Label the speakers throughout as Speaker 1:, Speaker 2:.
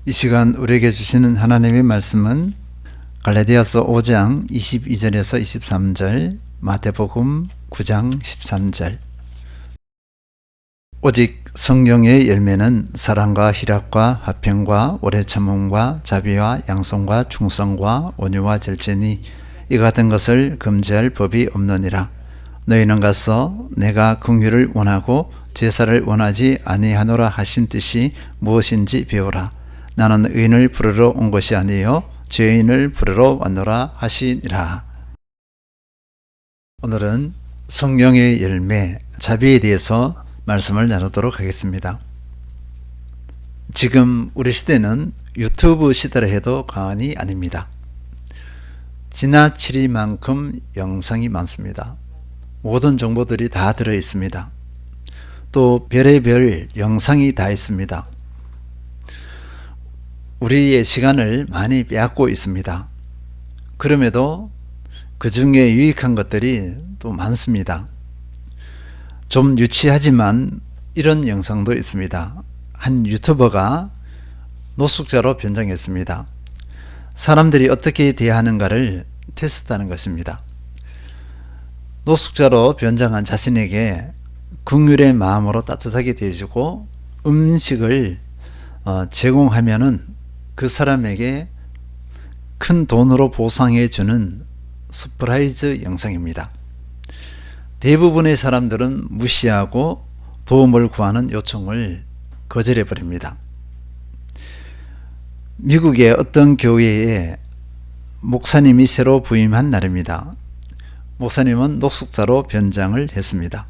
Speaker 1: 이 시간 우리에게 주시는 하나님의 말씀은 갈라디아서 5장 22절에서 23절, 마태복음 9장 13절. 오직 성령의 열매는 사랑과 희락과 화평과 오래 참음과 자비와 양선과 충성과 온유와 절제니 이 같은 것을 금지할 법이 없느니라. 너희는 가서 내가 긍휼을 원하고 제사를 원하지 아니하노라 하신 뜻이 무엇인지 배우라. 나는 의인을 부르러 온 것이 아니요 죄인을 부르러 왔노라 하시니라. 오늘은 성령의 열매, 자비에 대해서 말씀을 나누도록 하겠습니다. 지금 우리 시대는 유튜브 시대라 해도 과언이 아닙니다. 지나치리만큼 영상이 많습니다. 모든 정보들이 다 들어 있습니다. 또 별의별 영상이 다 있습니다. 우리의 시간을 많이 빼앗고 있습니다. 그럼에도 그 중에 유익한 것들이 또 많습니다. 좀 유치하지만 이런 영상도 있습니다. 한 유튜버가 노숙자로 변장했습니다. 사람들이 어떻게 대하는가를 테스트하는 것입니다. 노숙자로 변장한 자신에게 긍휼의 마음으로 따뜻하게 대해주고 음식을 제공하면은 그 사람에게 큰 돈으로 보상해 주는 서프라이즈 영상입니다. 대부분의 사람들은 무시하고 도움을 구하는 요청을 거절해 버립니다. 미국의 어떤 교회에 목사님이 새로 부임한 날입니다. 목사님은 노숙자로 변장을 했습니다.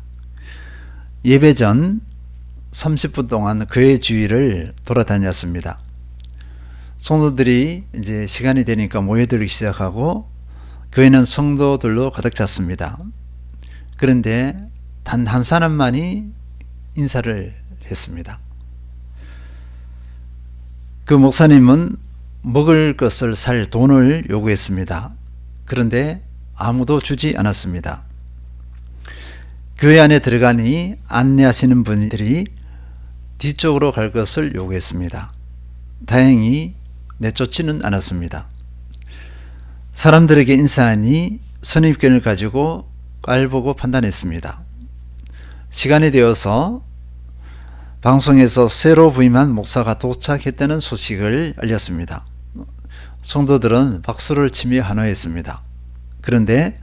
Speaker 1: 예배 전 30분 동안 교회 주위를 돌아다녔습니다. 성도들이 이제 시간이 되니까 모여들기 시작하고 교회는 성도들로 가득 찼습니다. 그런데 단 한 사람만이 인사를 했습니다. 그 목사님은 먹을 것을 살 돈을 요구했습니다. 그런데 아무도 주지 않았습니다. 교회 안에 들어가니 안내하시는 분들이 뒤쪽으로 갈 것을 요구했습니다. 다행히 내쫓지는 않았습니다. 사람들에게 인사하니 선입견을 가지고 깔보고 판단했습니다. 시간이 되어서 방송에서 새로 부임한 목사가 도착했다는 소식을 알렸습니다. 성도들은 박수를 치며 환호했습니다. 그런데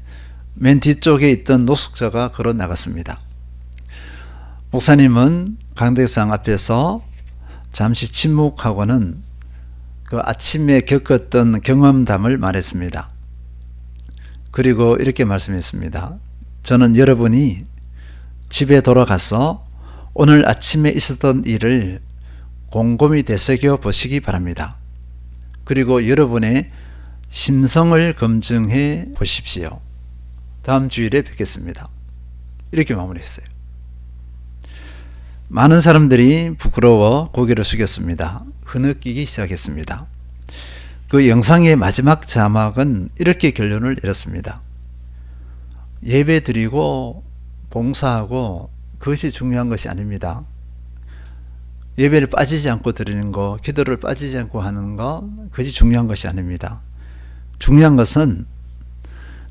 Speaker 1: 맨 뒤쪽에 있던 노숙자가 걸어 나갔습니다. 목사님은 강대상 앞에서 잠시 침묵하고는 그 아침에 겪었던 경험담을 말했습니다. 그리고 이렇게 말씀했습니다. 저는 여러분이 집에 돌아가서 오늘 아침에 있었던 일을 곰곰이 되새겨 보시기 바랍니다. 그리고 여러분의 심성을 검증해 보십시오. 다음 주일에 뵙겠습니다. 이렇게 마무리했어요. 많은 사람들이 부끄러워 고개를 숙였습니다. 흐느끼기 시작했습니다. 그 영상의 마지막 자막은 이렇게 결론을 내렸습니다. 예배 드리고 봉사하고 그것이 중요한 것이 아닙니다. 예배를 빠지지 않고 드리는 거, 기도를 빠지지 않고 하는 거, 그것이 중요한 것이 아닙니다. 중요한 것은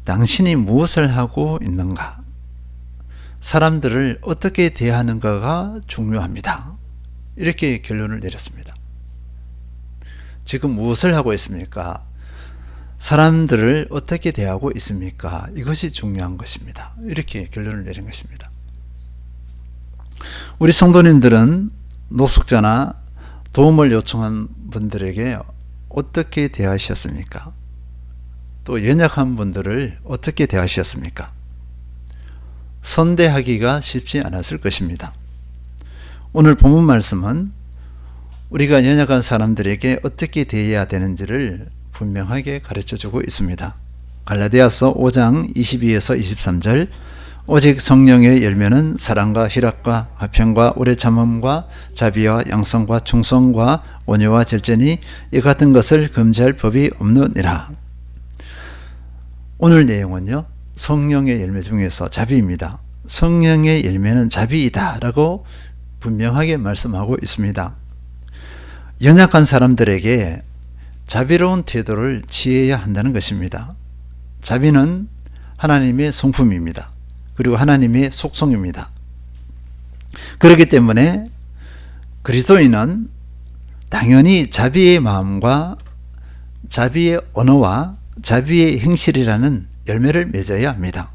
Speaker 1: 당신이 무엇을 하고 있는가, 사람들을 어떻게 대하는가가 중요합니다. 이렇게 결론을 내렸습니다. 지금 무엇을 하고 있습니까? 사람들을 어떻게 대하고 있습니까? 이것이 중요한 것입니다. 이렇게 결론을 내린 것입니다. 우리 성도님들은 노숙자나 도움을 요청한 분들에게 어떻게 대하셨습니까? 또 연약한 분들을 어떻게 대하셨습니까? 선대하기가 쉽지 않았을 것입니다. 오늘 본문 말씀은 우리가 연약한 사람들에게 어떻게 대해야 되는지를 분명하게 가르쳐주고 있습니다. 갈라디아서 5장 22에서 23절. 오직 성령의 열매는 사랑과 희락과 화평과 오래 참음과 자비와 양선과 충성과 온유와 절제니 이 같은 것을 금지할 법이 없느니라. 오늘 내용은요, 성령의 열매 중에서 자비입니다. 성령의 열매는 자비이다 라고 분명하게 말씀하고 있습니다. 연약한 사람들에게 자비로운 태도를 취해야 한다는 것입니다. 자비는 하나님의 성품입니다. 그리고 하나님의 속성입니다. 그렇기 때문에 그리스도인은 당연히 자비의 마음과 자비의 언어와 자비의 행실이라는 열매를 맺어야 합니다.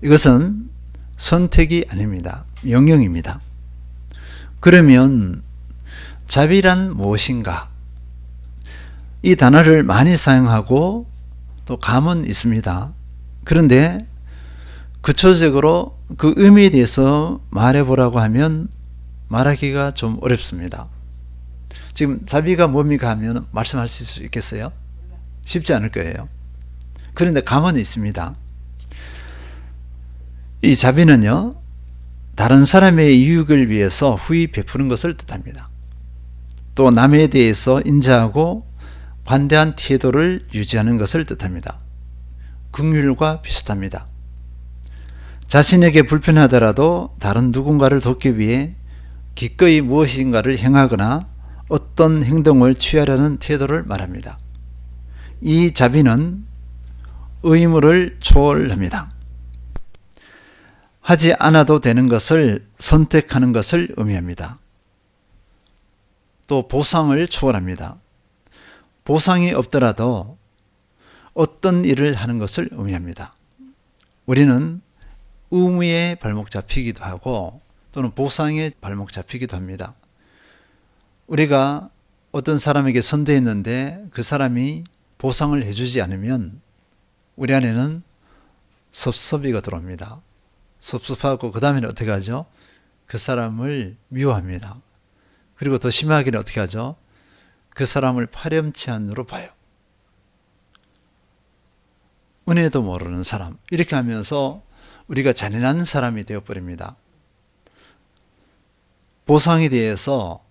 Speaker 1: 이것은 선택이 아닙니다. 명령입니다. 그러면 자비란 무엇인가? 이 단어를 많이 사용하고 또 감은 있습니다. 그런데 구체적으로 그 의미에 대해서 말해보라고 하면 말하기가 좀 어렵습니다. 지금 자비가 뭡니까 하면 말씀하실 수 있겠어요? 쉽지 않을 거예요. 그런데 감은 있습니다. 이 자비는요, 다른 사람의 이익을 위해서 후히 베푸는 것을 뜻합니다. 또 남에 대해서 인자하고 관대한 태도를 유지하는 것을 뜻합니다. 긍휼과 비슷합니다. 자신에게 불편하더라도 다른 누군가를 돕기 위해 기꺼이 무엇인가를 행하거나 어떤 행동을 취하려는 태도를 말합니다. 이 자비는 의무를 초월합니다. 하지 않아도 되는 것을 선택하는 것을 의미합니다. 또 보상을 초월합니다. 보상이 없더라도 어떤 일을 하는 것을 의미합니다. 우리는 의무에 발목 잡히기도 하고 또는 보상에 발목 잡히기도 합니다. 우리가 어떤 사람에게 선대했는데 그 사람이 보상을 해주지 않으면 우리 안에는 섭섭이가 들어옵니다. 섭섭하고 그 다음에는 어떻게 하죠? 그 사람을 미워합니다. 그리고 더 심하게는 어떻게 하죠? 그 사람을 파렴치한으로 봐요. 은혜도 모르는 사람, 이렇게 하면서 우리가 잔인한 사람이 되어버립니다. 보상에 대해서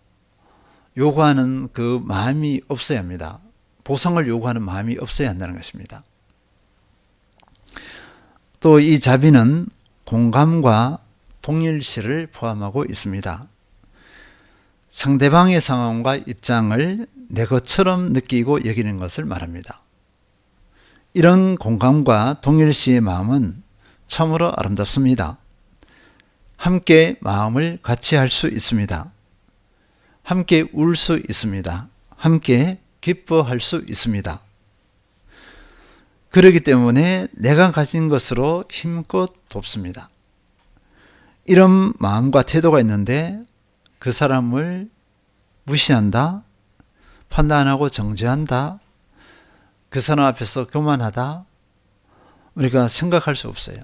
Speaker 1: 요구하는 그 마음이 없어야 합니다. 보상을 요구하는 마음이 없어야 한다는 것입니다. 또 이 자비는 공감과 동일시를 포함하고 있습니다. 상대방의 상황과 입장을 내 것처럼 느끼고 여기는 것을 말합니다. 이런 공감과 동일시의 마음은 참으로 아름답습니다. 함께 마음을 같이 할 수 있습니다. 함께 울 수 있습니다. 함께 기뻐할 수 있습니다. 그렇기 때문에 내가 가진 것으로 힘껏 돕습니다. 이런 마음과 태도가 있는데 그 사람을 무시한다, 판단하고 정죄한다, 그 사람 앞에서 교만하다, 우리가 생각할 수 없어요.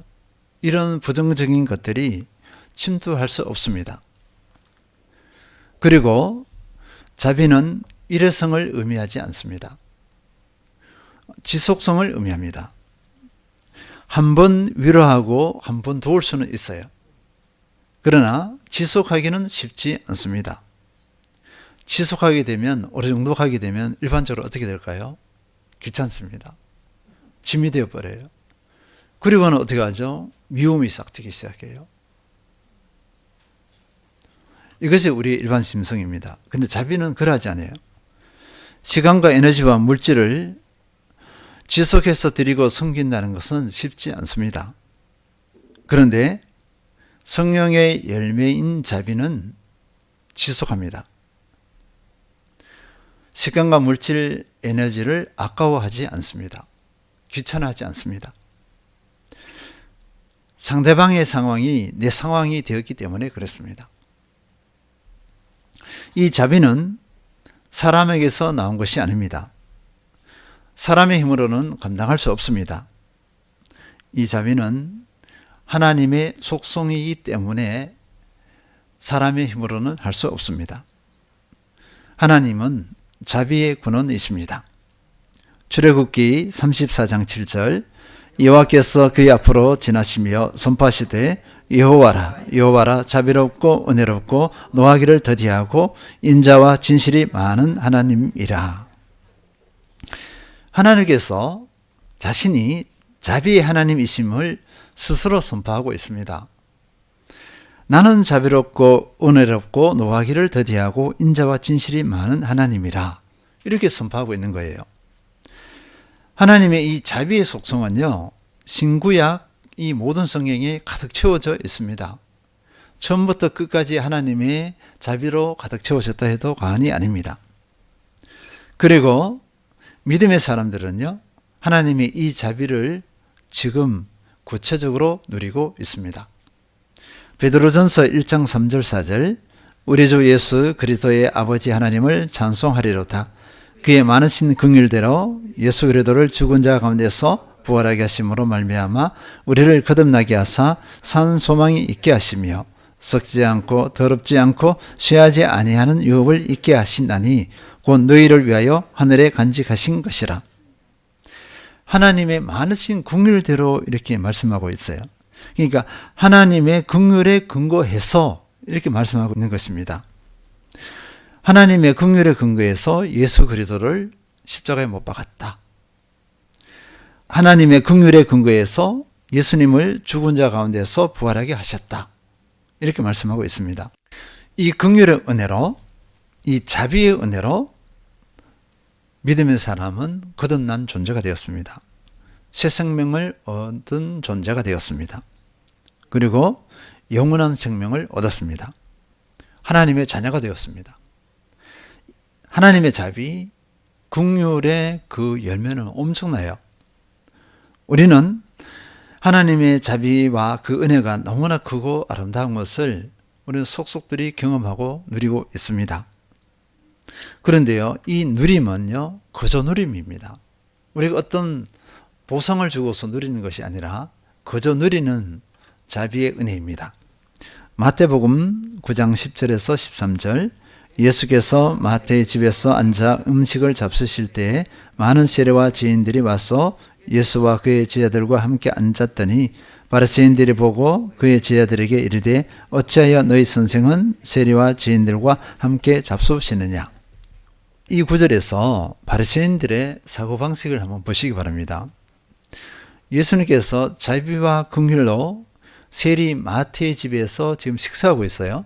Speaker 1: 이런 부정적인 것들이 침투할 수 없습니다. 그리고 자비는 일회성을 의미하지 않습니다. 지속성을 의미합니다. 한 번 위로하고 한 번 도울 수는 있어요. 그러나 지속하기는 쉽지 않습니다. 지속하게 되면, 어느 정도 가게 되면 일반적으로 어떻게 될까요? 귀찮습니다. 짐이 되어버려요. 그리고는 어떻게 하죠? 미움이 싹트기 시작해요. 이것이 우리의 일반 심성입니다. 근데 자비는 그러하지 않아요. 시간과 에너지와 물질을 지속해서 드리고 섬긴다는 것은 쉽지 않습니다. 그런데 성령의 열매인 자비는 지속합니다. 시간과 물질, 에너지를 아까워하지 않습니다. 귀찮아하지 않습니다. 상대방의 상황이 내 상황이 되었기 때문에 그렇습니다. 이 자비는 사람에게서 나온 것이 아닙니다. 사람의 힘으로는 감당할 수 없습니다. 이 자비는 하나님의 속성이기 때문에 사람의 힘으로는 할 수 없습니다. 하나님은 자비의 근원이십니다. 출애굽기 34장 7절, 여호와께서 그의 앞으로 지나시며 선포하시되 여호와라 여호와라 자비롭고 은혜롭고 노하기를 더디하고 인자와 진실이 많은 하나님이라. 하나님께서 자신이 자비의 하나님이심을 스스로 선포하고 있습니다. 나는 자비롭고 은혜롭고 노하기를 더디하고 인자와 진실이 많은 하나님이라. 이렇게 선포하고 있는 거예요. 하나님의 이 자비의 속성은요, 신구약 이 모든 성경에 가득 채워져 있습니다. 처음부터 끝까지 하나님의 자비로 가득 채워졌다 해도 과언이 아닙니다. 그리고 믿음의 사람들은요, 하나님의 이 자비를 지금 구체적으로 누리고 있습니다. 베드로전서 1장 3절 4절 우리 주 예수 그리스도의 아버지 하나님을 찬송하리로다. 그의 많으신 긍휼대로 예수 그리스도를 죽은 자 가운데서 부활하게 하심으로 말미암아 우리를 거듭나게 하사 산 소망이 있게 하시며 썩지 않고 더럽지 않고 쇠하지 아니하는 유업을 있게 하신다니 곧 너희를 위하여 하늘에 간직하신 것이라. 하나님의 많으신 긍휼대로 이렇게 말씀하고 있어요. 그러니까 하나님의 긍휼에 근거해서 이렇게 말씀하고 있는 것입니다. 하나님의 긍휼에 근거해서 예수 그리스도를 십자가에 못 박았다. 하나님의 긍휼에 근거해서 예수님을 죽은 자 가운데서 부활하게 하셨다. 이렇게 말씀하고 있습니다. 이 긍휼의 은혜로, 이 자비의 은혜로 믿음의 사람은 거듭난 존재가 되었습니다. 새 생명을 얻은 존재가 되었습니다. 그리고 영원한 생명을 얻었습니다. 하나님의 자녀가 되었습니다. 하나님의 자비, 긍휼의 그 열매는 엄청나요. 우리는 하나님의 자비와 그 은혜가 너무나 크고 아름다운 것을 우리는 속속들이 경험하고 누리고 있습니다. 그런데요, 이 누림은요, 거저 누림입니다. 우리가 어떤 보상을 주고서 누리는 것이 아니라 거저 누리는 자비의 은혜입니다. 마태복음 9장 10절에서 13절 예수께서 마태의 집에서 앉아 음식을 잡수실 때에 많은 세리와 지인들이 와서 예수와 그의 제자들과 함께 앉았더니 바리새인들이 보고 그의 제자들에게 이르되 어찌하여 너희 선생은 세리와 지인들과 함께 잡수시느냐. 이 구절에서 바리새인들의 사고방식을 한번 보시기 바랍니다. 예수님께서 자비와 긍휼로 세리 마태의 집에서 지금 식사하고 있어요.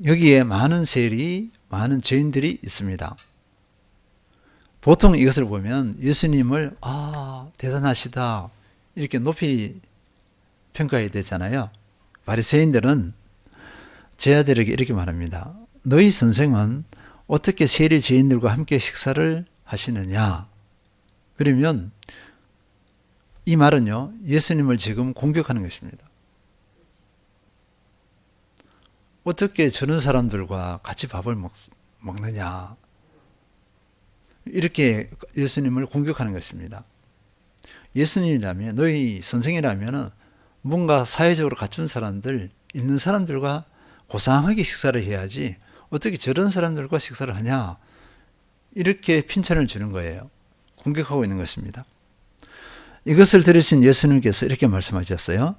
Speaker 1: 여기에 많은 세리, 많은 죄인들이 있습니다. 보통 이것을 보면 예수님을 대단하시다 이렇게 높이 평가해야 되잖아요. 바리새인들은 제자들에게 이렇게 말합니다. 너희 선생은 어떻게 세리 죄인들과 함께 식사를 하시느냐. 그러면 이 말은요, 예수님을 지금 공격하는 것입니다. 어떻게 저런 사람들과 같이 밥을 먹느냐. 이렇게 예수님을 공격하는 것입니다. 예수님이라면, 너희 선생이라면 뭔가 사회적으로 갖춘 사람들, 있는 사람들과 고상하게 식사를 해야지 어떻게 저런 사람들과 식사를 하냐. 이렇게 핀찬을 주는 거예요. 공격하고 있는 것입니다. 이것을 들으신 예수님께서 이렇게 말씀하셨어요.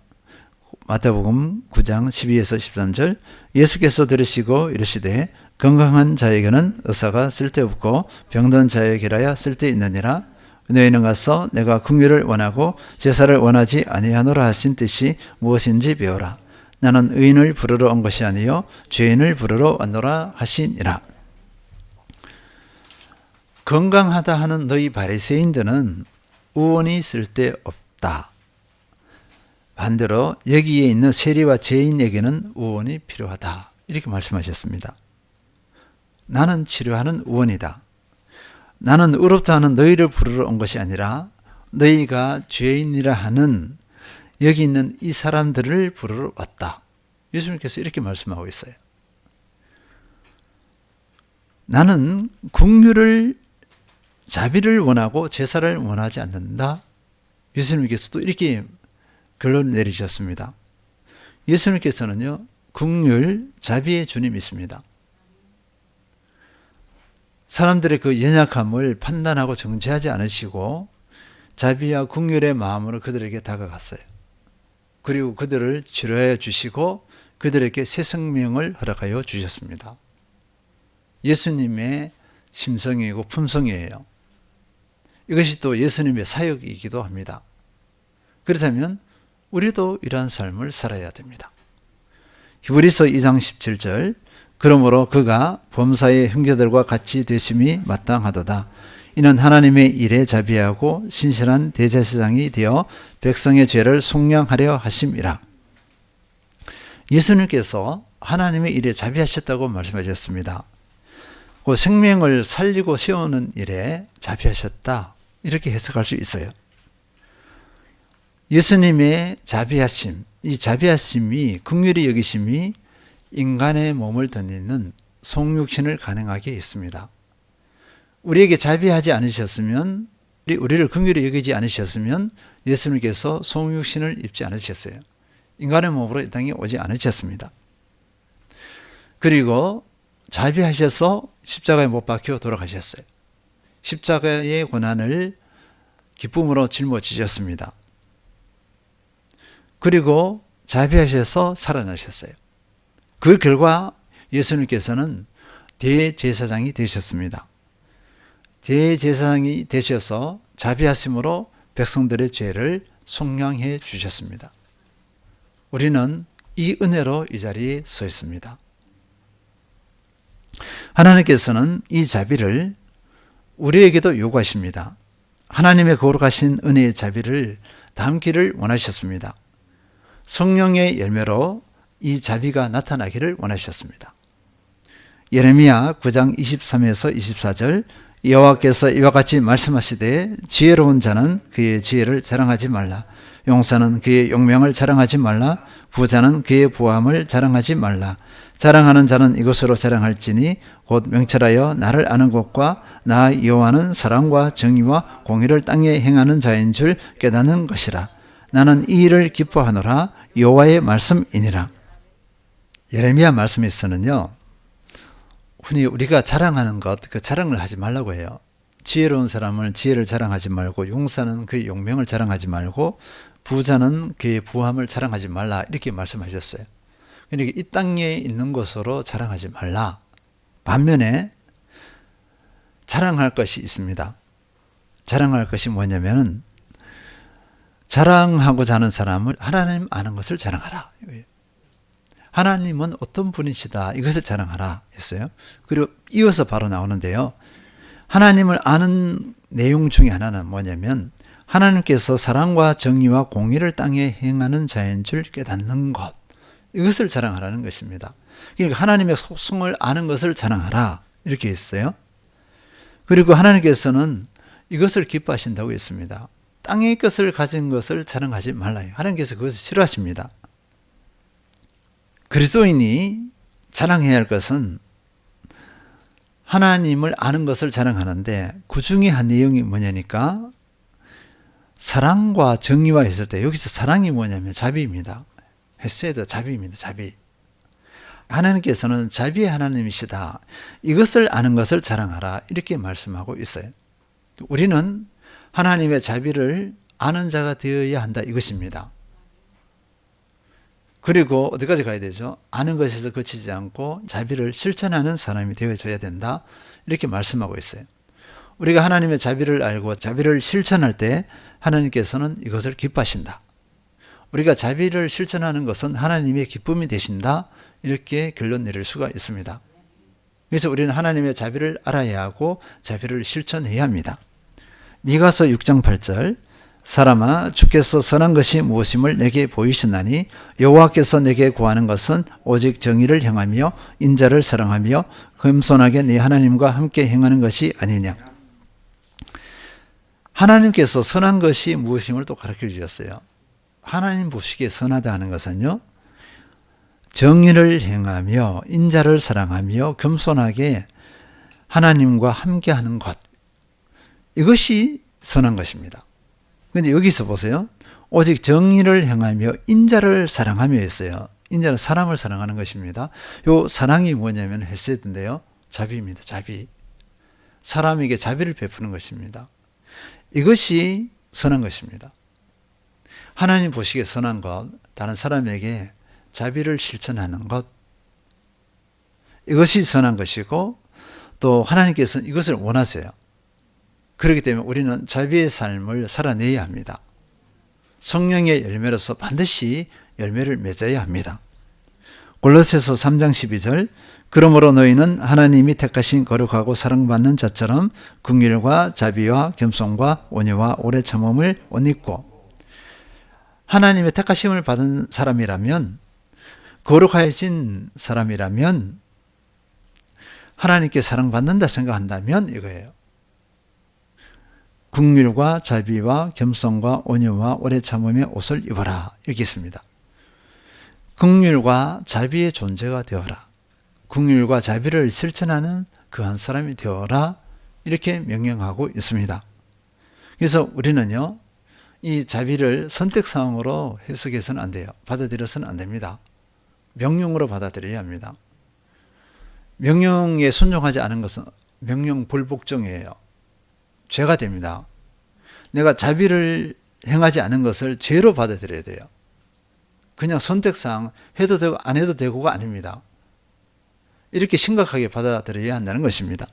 Speaker 1: 마태복음 9장 12에서 13절 예수께서 들으시고 이르시되 건강한 자에게는 의사가 쓸데없고 병든 자에게라야 쓸데있느니라. 너희는 가서 내가 긍휼을 원하고 제사를 원하지 아니하노라 하신 뜻이 무엇인지 배우라. 나는 의인을 부르러 온 것이 아니요 죄인을 부르러 왔노라 하시니라. 건강하다 하는 너희 바리새인들은 의원이 쓸데없다. 반대로 여기에 있는 세리와 죄인에게는 의원이 필요하다. 이렇게 말씀하셨습니다. 나는 치료하는 의원이다. 나는 의롭다 하는 너희를 부르러 온 것이 아니라 너희가 죄인이라 하는 여기 있는 이 사람들을 부르러 왔다. 예수님께서 이렇게 말씀하고 있어요. 나는 긍휼을 자비를 원하고 제사를 원하지 않는다. 예수님께서도 이렇게 결론을 내리셨습니다. 예수님께서는요, 긍휼, 자비의 주님이십니다. 사람들의 그 연약함을 판단하고 정죄하지 않으시고 자비와 긍휼의 마음으로 그들에게 다가갔어요. 그리고 그들을 치료해 주시고 그들에게 새 생명을 허락하여 주셨습니다. 예수님의 심성이고 품성이에요. 이것이 또 예수님의 사역이기도 합니다. 그렇다면 우리도 이러한 삶을 살아야 됩니다. 히브리서 2장 17절 그러므로 그가 범사의 형제들과 같이 되심이 마땅하도다. 이는 하나님의 일에 자비하고 신실한 대제사장이 되어 백성의 죄를 속량하려 하심이라. 예수님께서 하나님의 일에 자비하셨다고 말씀하셨습니다. 그 생명을 살리고 세우는 일에 자비하셨다, 이렇게 해석할 수 있어요. 예수님의 자비하심, 이 자비하심이, 긍휼히 여기심이 인간의 몸을 덧입는 속육신을 가능하게 했습니다. 우리에게 자비하지 않으셨으면, 우리를 긍휼히 여기지 않으셨으면 예수님께서 속육신을 입지 않으셨어요. 인간의 몸으로 이 땅에 오지 않으셨습니다. 그리고 자비하셔서 십자가에 못 박혀 돌아가셨어요. 십자가의 고난을 기쁨으로 짊어지셨습니다. 그리고 자비하셔서 살아나셨어요. 그 결과 예수님께서는 대제사장이 되셨습니다. 대제사장이 되셔서 자비하심으로 백성들의 죄를 속량해 주셨습니다. 우리는 이 은혜로 이 자리에 서 있습니다. 하나님께서는 이 자비를 우리에게도 요구하십니다. 하나님의 거룩하신 은혜의 자비를 담기를 원하셨습니다. 성령의 열매로 이 자비가 나타나기를 원하셨습니다. 예레미야 9장 23에서 24절 여호와께서 이와 같이 말씀하시되 지혜로운 자는 그의 지혜를 자랑하지 말라. 용사는 그의 용명을 자랑하지 말라. 부자는 그의 부함을 자랑하지 말라. 자랑하는 자는 이것으로 자랑할지니 곧 명철하여 나를 아는 것과 나 여호와는 사랑과 정의와 공의를 땅에 행하는 자인 줄 깨닫는 것이라. 나는 이 일을 기뻐하노라. 여호와의 말씀이니라. 예레미야 말씀에서는요, 흔히 우리가 자랑하는 것, 그 자랑을 하지 말라고 해요. 지혜로운 사람은 지혜를 자랑하지 말고, 용사는 그의 용명을 자랑하지 말고, 부자는 그의 부함을 자랑하지 말라, 이렇게 말씀하셨어요. 그러니까 이 땅에 있는 것으로 자랑하지 말라. 반면에 자랑할 것이 있습니다. 자랑할 것이 뭐냐면은, 자랑하고자 하는 사람을 하나님 아는 것을 자랑하라. 하나님은 어떤 분이시다, 이것을 자랑하라 했어요. 그리고 이어서 바로 나오는데요, 하나님을 아는 내용 중에 하나는 뭐냐면 하나님께서 사랑과 정의와 공의를 땅에 행하는 자인 줄 깨닫는 것, 이것을 자랑하라는 것입니다. 그러니까 하나님의 속성을 아는 것을 자랑하라, 이렇게 했어요. 그리고 하나님께서는 이것을 기뻐하신다고 했습니다. 땅의 것을 가진 것을 자랑하지 말라요. 하나님께서 그것을 싫어하십니다. 그리스도인이 자랑해야 할 것은 하나님을 아는 것을 자랑하는데, 그 중에 한 내용이 뭐냐니까 사랑과 정의와 했을 때, 여기서 사랑이 뭐냐면 자비입니다. 헤세드, 자비입니다. 자비. 하나님께서는 자비의 하나님이시다, 이것을 아는 것을 자랑하라, 이렇게 말씀하고 있어요. 우리는 하나님의 자비를 아는 자가 되어야 한다, 이것입니다. 그리고 어디까지 가야 되죠? 아는 것에서 그치지 않고 자비를 실천하는 사람이 되어줘야 된다, 이렇게 말씀하고 있어요. 우리가 하나님의 자비를 알고 자비를 실천할 때 하나님께서는 이것을 기뻐하신다. 우리가 자비를 실천하는 것은 하나님의 기쁨이 되신다, 이렇게 결론 내릴 수가 있습니다. 그래서 우리는 하나님의 자비를 알아야 하고 자비를 실천해야 합니다. 미가서 6장 8절 사람아, 주께서 선한 것이 무엇임을 내게 보이시나니 여호와께서 내게 구하는 것은 오직 정의를 행하며 인자를 사랑하며 겸손하게 네 하나님과 함께 행하는 것이 아니냐. 하나님께서 선한 것이 무엇임을 또 가르쳐 주셨어요. 하나님 보시기에 선하다 하는 것은요, 정의를 행하며 인자를 사랑하며 겸손하게 하나님과 함께 하는 것, 이것이 선한 것입니다. 그런데 여기서 보세요. 오직 정의를 행하며 인자를 사랑하며 했어요. 인자는 사람을 사랑하는 것입니다. 요 사랑이 뭐냐면 헤세드인데요, 자비입니다. 자비. 사람에게 자비를 베푸는 것입니다. 이것이 선한 것입니다. 하나님 보시기에 선한 것, 다른 사람에게 자비를 실천하는 것, 이것이 선한 것이고, 또 하나님께서는 이것을 원하세요. 그렇기 때문에 우리는 자비의 삶을 살아내야 합니다. 성령의 열매로서 반드시 열매를 맺어야 합니다. 골로새서 3장 12절 그러므로 너희는 하나님이 택하신 거룩하고 사랑받는 자처럼 긍휼과 자비와 겸손과 온유와 오래 참음을 옷 입고 하나님의 택하심을 받은 사람이라면 거룩하여진 사람이라면 하나님께 사랑받는다 생각한다면 이거예요. 긍휼과 자비와 겸손과 온유와 오래 참음의 옷을 입어라 이렇게 있습니다. 긍휼과 자비의 존재가 되어라. 긍휼과 자비를 실천하는 그 한 사람이 되어라 이렇게 명령하고 있습니다. 그래서 우리는요 이 자비를 선택사항으로 해석해서는 안 돼요. 받아들여서는 안 됩니다. 명령으로 받아들여야 합니다. 명령에 순종하지 않은 것은 명령 불복종이에요. 죄가 됩니다. 내가 자비를 행하지 않은 것을 죄로 받아들여야 돼요. 그냥 선택사항 해도 되고 안 해도 되고가 아닙니다. 이렇게 심각하게 받아들여야 한다는 것입니다.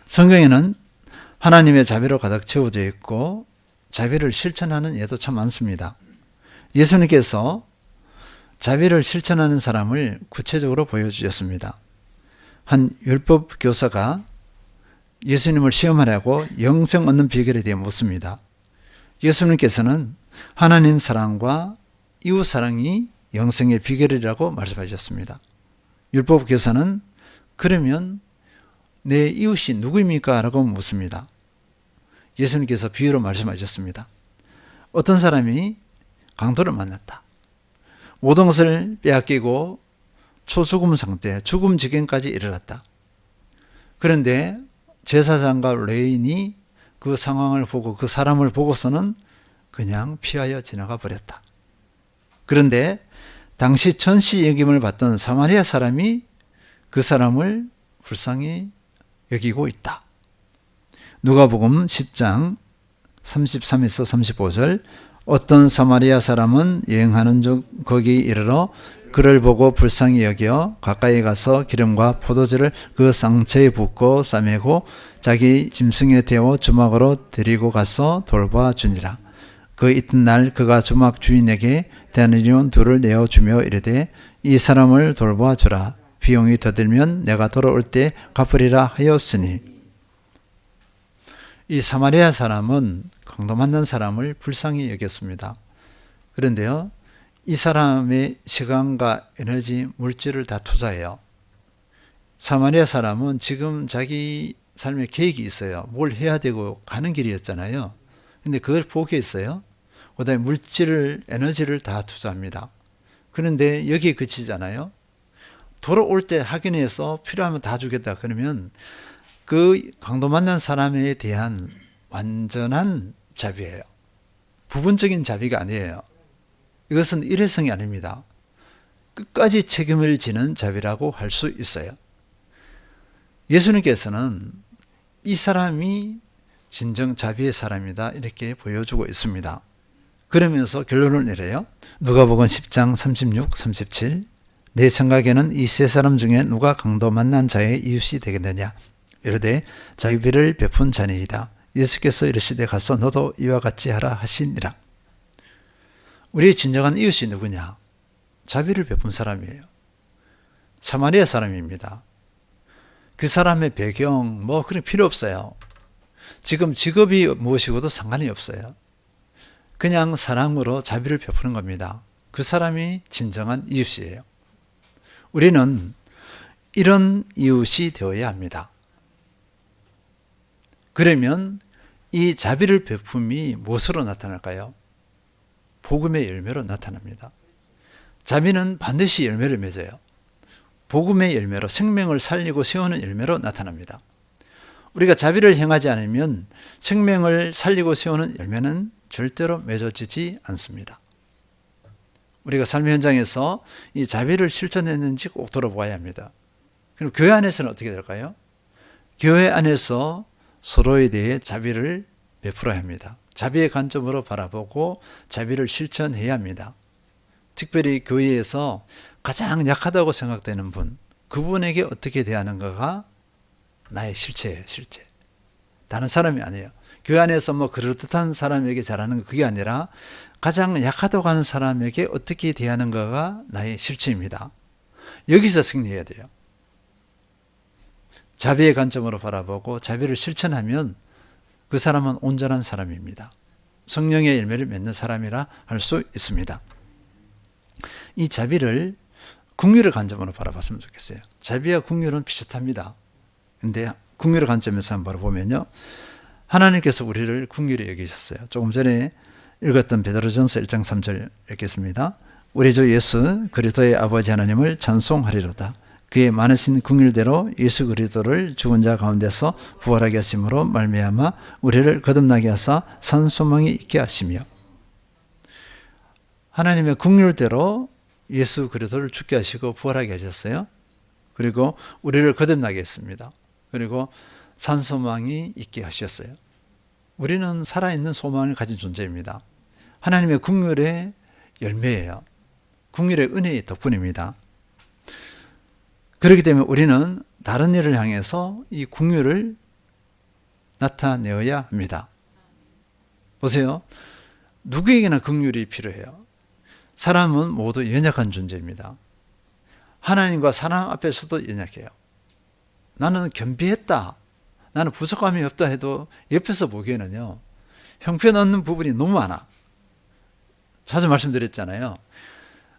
Speaker 1: 성경에는 하나님의 자비로 가득 채워져 있고 자비를 실천하는 예도 참 많습니다. 예수님께서 자비를 실천하는 사람을 구체적으로 보여주셨습니다. 한 율법 교사가 예수님을 시험하려고 영생 얻는 비결에 대해 묻습니다. 예수님께서는 하나님 사랑과 이웃 사랑이 영생의 비결이라고 말씀하셨습니다. 율법 교사는 그러면 내 이웃이 누구입니까? 라고 묻습니다. 예수님께서 비유로 말씀하셨습니다. 어떤 사람이 강도를 만났다. 모든 것을 빼앗기고 초죽음 상태, 죽음 지경까지 이르렀다. 그런데 제사장과 레인이 그 상황을 보고 그 사람을 보고서는 그냥 피하여 지나가 버렸다. 그런데 당시 천시 여김을 받던 사마리아 사람이 그 사람을 불쌍히 여기고 있다. 누가복음 10장 33에서 35절 어떤 사마리아 사람은 여행하는 중 거기 이르러 그를 보고 불쌍히 여겨 가까이 가서 기름과 포도주를 그 상처에 붓고 싸매고 자기 짐승에 태워 주막으로 데리고 가서 돌봐주니라. 그 이튿날 그가 주막 주인에게 데나리온 둘을 내어주며 이르되 이 사람을 돌봐주라. 비용이 더 들면 내가 돌아올 때 갚으리라 하였으니. 이 사마리아 사람은 강도 만난 사람을 불쌍히 여겼습니다. 그런데요, 이 사람의 시간과 에너지, 물질을 다 투자해요. 사마리아 사람은 지금 자기 삶의 계획이 있어요. 뭘 해야 되고 가는 길이었잖아요. 근데 그걸 포기했어요. 그 다음에 물질을, 에너지를 다 투자합니다. 그런데 여기에 그치잖아요. 돌아올 때 확인해서 필요하면 다 주겠다. 그러면 그 강도 만난 사람에 대한 완전한 자비예요. 부분적인 자비가 아니에요. 이것은 일회성이 아닙니다. 끝까지 책임을 지는 자비라고 할 수 있어요. 예수님께서는 이 사람이 진정 자비의 사람이다 이렇게 보여주고 있습니다. 그러면서 결론을 내려요. 누가복음 10장 36, 37 내 생각에는 이 세 사람 중에 누가 강도 만난 자의 이웃이 되겠느냐. 이르되 자비를 베푼 자니이다. 예수께서 이르시되 가서 너도 이와 같이 하라 하시니라. 우리의 진정한 이웃이 누구냐? 자비를 베푼 사람이에요. 사마리아 사람입니다. 그 사람의 배경 그런 필요 없어요. 지금 직업이 무엇이고도 상관이 없어요. 그냥 사랑으로 자비를 베푸는 겁니다. 그 사람이 진정한 이웃이에요. 우리는 이런 이웃이 되어야 합니다. 그러면 이 자비를 베품이 무엇으로 나타날까요? 복음의 열매로 나타납니다. 자비는 반드시 열매를 맺어요. 복음의 열매로 생명을 살리고 세우는 열매로 나타납니다. 우리가 자비를 행하지 않으면 생명을 살리고 세우는 열매는 절대로 맺어지지 않습니다. 우리가 삶의 현장에서 이 자비를 실천했는지 꼭 돌아보아야 합니다. 그럼 교회 안에서는 어떻게 될까요? 교회 안에서 서로에 대해 자비를 베풀어야 합니다. 자비의 관점으로 바라보고 자비를 실천해야 합니다. 특별히 교회에서 가장 약하다고 생각되는 분, 그분에게 어떻게 대하는가가 나의 실체예요, 실체. 다른 사람이 아니에요. 교회 안에서 그럴듯한 사람에게 잘하는 거 그게 아니라 가장 약하다고 하는 사람에게 어떻게 대하는가가 나의 실체입니다. 여기서 승리해야 돼요. 자비의 관점으로 바라보고 자비를 실천하면 그 사람은 온전한 사람입니다. 성령의 열매를 맺는 사람이라 할 수 있습니다. 이 자비를 긍휼의 관점으로 바라봤으면 좋겠어요. 자비와 긍휼은 비슷합니다. 근데 긍휼의 관점에서 한번 바라보면요, 하나님께서 우리를 긍휼히 여기셨어요. 조금 전에 읽었던 베드로전서 1장 3절 읽겠습니다. 우리 주 예수 그리스도의 아버지 하나님을 찬송하리로다. 그의 많으신 긍휼대로 예수 그리스도를 죽은 자 가운데서 부활하게 하심으로 말미암아 우리를 거듭나게 하사 산 소망이 있게 하시며, 하나님의 긍휼대로 예수 그리스도를 죽게 하시고 부활하게 하셨어요. 그리고 우리를 거듭나게 했습니다. 그리고 산 소망이 있게 하셨어요. 우리는 살아있는 소망을 가진 존재입니다. 하나님의 긍휼의 열매예요. 긍휼의 은혜의 덕분입니다. 그렇기 때문에 우리는 다른 일을 향해서 이 긍휼을 나타내어야 합니다. 보세요. 누구에게나 긍휼이 필요해요. 사람은 모두 연약한 존재입니다. 하나님과 사람 앞에서도 연약해요. 나는 겸비했다, 나는 부족함이 없다 해도 옆에서 보기에는요, 형편없는 부분이 너무 많아. 자주 말씀드렸잖아요.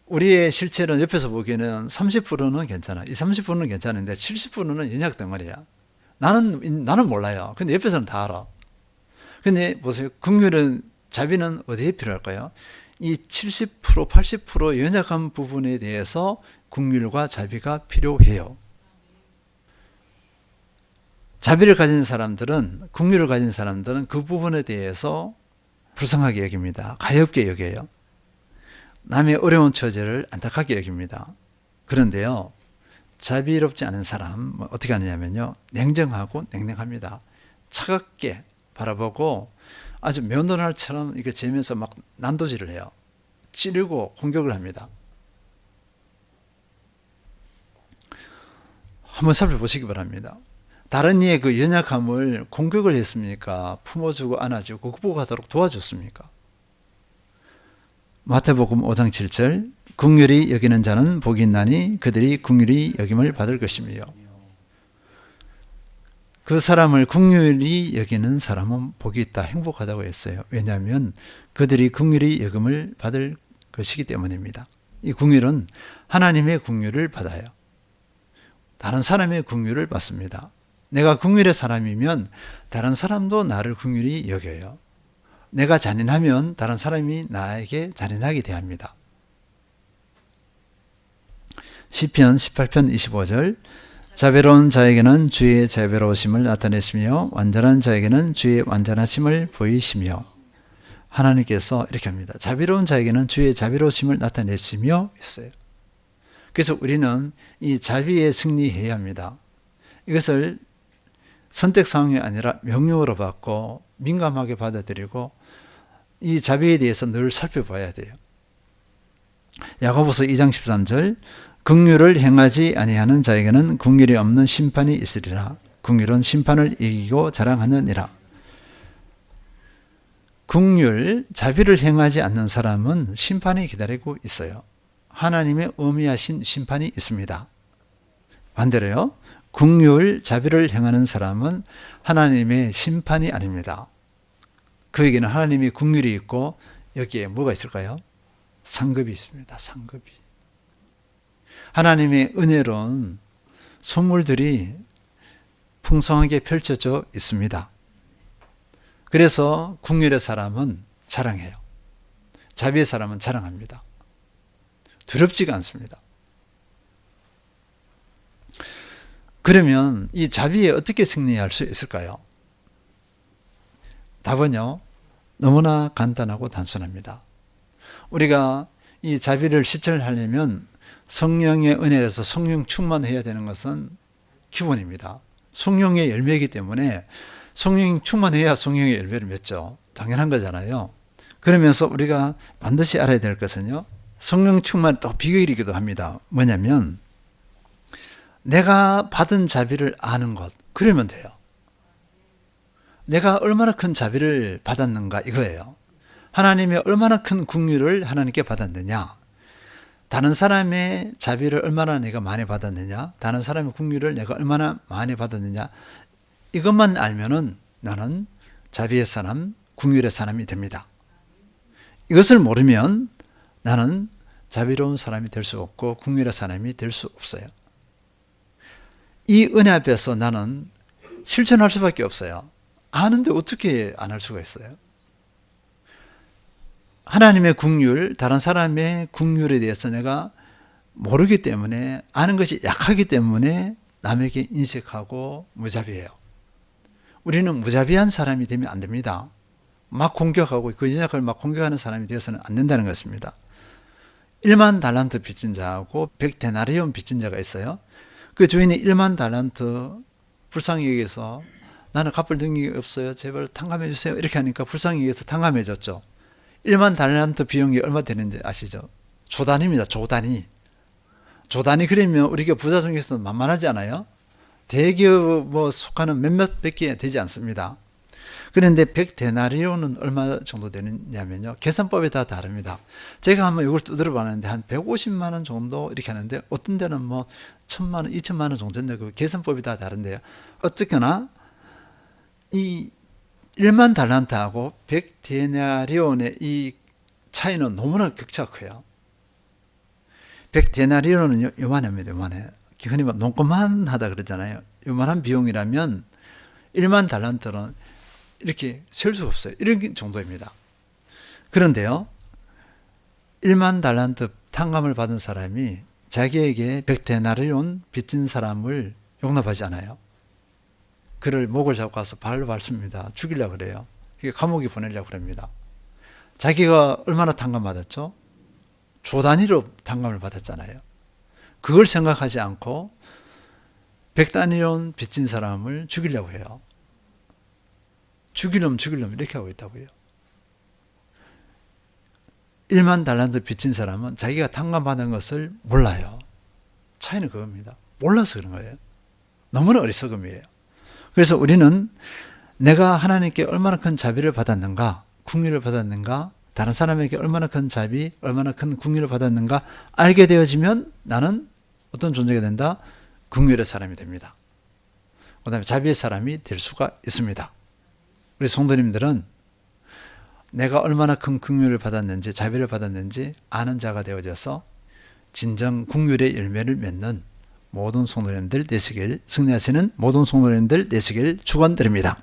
Speaker 1: 우리의 실체는 옆에서 보기에는 30%는 괜찮아. 이 30%는 괜찮은데 70%는 연약 덩어리야. 나는 몰라요. 근데 옆에서는 다 알아. 근데 보세요. 긍휼은, 자비는 어디에 필요할까요? 이 70%, 80% 연약한 부분에 대해서 긍휼과 자비가 필요해요. 자비를 가진 사람들은, 긍휼을 가진 사람들은 그 부분에 대해서 불쌍하게 여깁니다. 가엾게 여겨요. 남의 어려운 처지를 안타깝게 여깁니다. 그런데요, 자비롭지 않은 사람 어떻게 하느냐면요, 냉정하고 냉랭합니다. 차갑게 바라보고 아주 면도날처럼 이렇게 재면서 막 난도질을 해요. 찌르고 공격을 합니다. 한번 살펴보시기 바랍니다. 다른 이의 그 연약함을 공격을 했습니까? 품어주고 안아주고 극복하도록 도와줬습니까? 마태복음 5장 7절, 긍휼히 여기는 자는 복이 있나니 그들이 긍휼히 여김을 받을 것이며, 그 사람을 긍휼히 여기는 사람은 복이 있다, 행복하다고 했어요. 왜냐하면 그들이 긍휼히 여김을 받을 것이기 때문입니다. 이 긍휼은 하나님의 긍휼을 받아요. 다른 사람의 긍휼을 받습니다. 내가 긍휼의 사람이면 다른 사람도 나를 긍휼히 여겨요. 내가 잔인하면 다른 사람이 나에게 잔인하게 대합니다. 시편 18편 25절, 자비로운 자에게는 주의 자비로우심을 나타내시며 완전한 자에게는 주의 완전하심을 보이시며, 하나님께서 이렇게 합니다. 자비로운 자에게는 주의 자비로우심을 나타내시며 했어요. 그래서 우리는 이 자비에 승리해야 합니다. 이것을 선택 상황이 아니라 명령으로 받고 민감하게 받아들이고 이 자비에 대해서 늘 살펴봐야 돼요. 야고보서 2장 13절, 긍휼을 행하지 아니하는 자에게는 긍휼이 없는 심판이 있으리라. 긍휼은 심판을 이기고 자랑하느니라. 긍휼, 자비를 행하지 않는 사람은 심판이 기다리고 있어요. 하나님의 엄미하신 심판이 있습니다. 반대로요, 긍휼, 자비를 행하는 사람은 하나님의 심판이 아닙니다. 그에게는 하나님이 긍휼이 있고 여기에 뭐가 있을까요? 상급이 있습니다. 상급이. 하나님의 은혜로운 선물들이 풍성하게 펼쳐져 있습니다. 그래서 긍휼의 사람은 자랑해요. 자비의 사람은 자랑합니다. 두렵지가 않습니다. 그러면 이 자비에 어떻게 승리할 수 있을까요? 답은요, 너무나 간단하고 단순합니다. 우리가 이 자비를 실천하려면 성령의 은혜에서 성령 충만해야 되는 것은 기본입니다. 성령의 열매이기 때문에 성령이 충만해야 성령의 열매를 맺죠. 당연한 거잖아요. 그러면서 우리가 반드시 알아야 될 것은요, 성령 충만 또 비결이기도 합니다. 뭐냐면 내가 받은 자비를 아는 것, 그러면 돼요. 내가 얼마나 큰 자비를 받았는가 이거예요. 하나님의 얼마나 큰 긍휼을 하나님께 받았느냐, 다른 사람의 자비를 얼마나 내가 많이 받았느냐, 다른 사람의 긍휼을 내가 얼마나 많이 받았느냐, 이것만 알면은 나는 자비의 사람, 긍휼의 사람이 됩니다. 이것을 모르면 나는 자비로운 사람이 될 수 없고 긍휼의 사람이 될 수 없어요. 이 은혜 앞에서 나는 실천할 수밖에 없어요. 아는데 어떻게 안 할 수가 있어요? 하나님의 긍휼, 다른 사람의 긍휼에 대해서 내가 모르기 때문에, 아는 것이 약하기 때문에 남에게 인색하고 무자비해요. 우리는 무자비한 사람이 되면 안 됩니다. 막 공격하고 그 연약을 막 공격하는 사람이 되어서는 안 된다는 것입니다. 1만 달란트 빚진 자하고 100데나리온 빚진 자가 있어요. 그 주인이 1만 달란트 불쌍히 여기서 나는 갚을 능력이 없어요, 제발 탕감해 주세요, 이렇게 하니까 불쌍히 여기서 탕감해 줬죠. 1만 달란트 비용이 얼마 되는지 아시죠? 조단위입니다. 조단위. 조단위. 그러면 우리가 부자 중에서 만만하지 않아요? 대기업 속하는 몇몇 밖에 되지 않습니다. 그런데 100데나리온은 얼마 정도 되느냐면요, 계산법이 다 다릅니다. 제가 한번 이걸 두드려 봤는데 한 150만 원 정도 이렇게 하는데, 어떤 데는 1000만 원, 2000만 원 정도 된다. 그 계산법이 다 다른데요. 어쨌거나 이 1만 달란트하고 100데나리온의 이 차이는 너무나 격차가 커요. 100데나리온은 요만합니다. 요만해. 흔히 농것만 하다 그러잖아요. 요만한 비용이라면 1만 달란트는 이렇게 셀 수가 없어요. 이런 정도입니다. 그런데요, 1만 달란트 탕감을 받은 사람이 자기에게 100데나리온 빚진 사람을 용납하지 않아요. 그를 목을 잡고 가서 발로 밟습니다. 죽이려고 그래요. 감옥에 보내려고 그럽니다. 자기가 얼마나 탕감받았죠? 조 단위로 탕감을 받았잖아요. 그걸 생각하지 않고 100데나리온 빚진 사람을 죽이려고 해요. 죽이려면 이렇게 하고 있다고요. 1만 달란트 빚진 사람은 자기가 탕감받은 것을 몰라요. 차이는 그겁니다. 몰라서 그런 거예요. 너무나 어리석음이에요. 그래서 우리는 내가 하나님께 얼마나 큰 자비를 받았는가, 긍휼을 받았는가, 다른 사람에게 얼마나 큰 자비, 얼마나 큰 긍휼을 받았는가 알게 되어지면 나는 어떤 존재가 된다? 긍휼의 사람이 됩니다. 그 다음에 자비의 사람이 될 수가 있습니다. 우리 성도님들은 내가 얼마나 큰 긍휼을 받았는지, 자비를 받았는지 아는 자가 되어져서 진정 긍휼의 열매를 맺는 모든 성도님들 되시길, 승리하시는 모든 성도님들 되시길 축원드립니다.